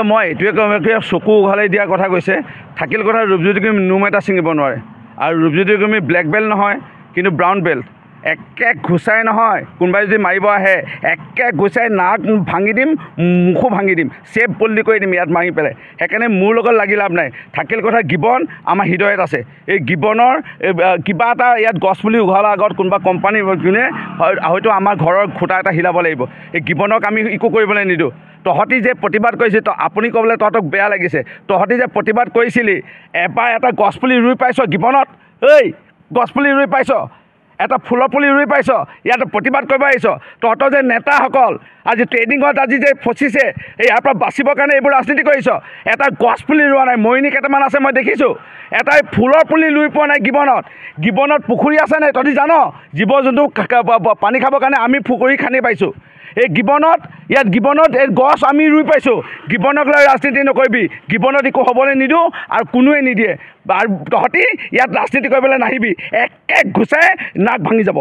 মই এইটোৱে কওঁ চকু উঘালাই দিয়াৰ কথা কৈছে থাকিল কথা ৰূপজ্যোতি কুৰ্মী নোম এটা ছিঙিব নোৱাৰে আৰু ৰূপজ্যোতি কুৰ্মী ব্লেক বেল্ট নহয় কিন্তু ব্ৰাউন বেল্ট একে ঘুচাই নহয় কোনোবাই যদি মাৰিব আহে একে ঘুচাই নাক ভাঙি দিম মুখো ভাঙি দিম চেপ পল্লি কৰি দিম ইয়াত মাৰি পেলাই সেইকাৰণে মোৰ লগত লাগি লাভ নাই থাকিল কথা গিবন আমাৰ হৃদয়ত আছে এই গিবনৰ কিবা এটা ইয়াত গছ পুলি উঘালাৰ আগত কোনোবা কোম্পানী যোনে হয়তো আমাৰ ঘৰৰ খুঁটা এটা হিলাব লাগিব এই গিবনক আমি একো কৰিবলৈ নিদিওঁ তহঁতি যে প্ৰতিবাদ কৰিছে আপুনি ক'বলৈ তহঁতক বেয়া লাগিছে তহঁতি যে প্ৰতিবাদ কৰিছিলি এবাৰ এটা গছপুলি ৰুই পাইছ গিবনত এই গছপুলি ৰুই পাইছ এটা ফুলৰ পুলি ৰুই পাইছ ইয়াত প্ৰতিবাদ কৰিব আহিছ তহঁতৰ যে নেতাসকল আজি ট্ৰেইনিঙত আজি যে ফচিছে ইয়াৰ পৰা বাচিবৰ কাৰণে এইবোৰ ৰাজনীতি কৰিছ এটা গছপুলি ৰোৱা নাই মৰিনী কেইটামান আছে মই দেখিছোঁ এটাই ফুলৰ পুলি ৰুই পোৱা নাই গিবনত পুখুৰী আছে নাই তহঁতি জান জীৱ জন্তু পানী খাবৰ কাৰণে আমি পুখুৰী খান্দি পাইছোঁ এই গিবনত এই গছ আমি ৰুই পাইছোঁ গিবনক লৈ ৰাজনীতি নকৰিবি গিবনত একো হ'বলৈ নিদিওঁ আৰু কোনোৱে নিদিয়ে আৰু তহঁতি ইয়াত ৰাজনীতি কৰিবলৈ নাহিবি একে ঘুচাই নাক ভাঙি যাব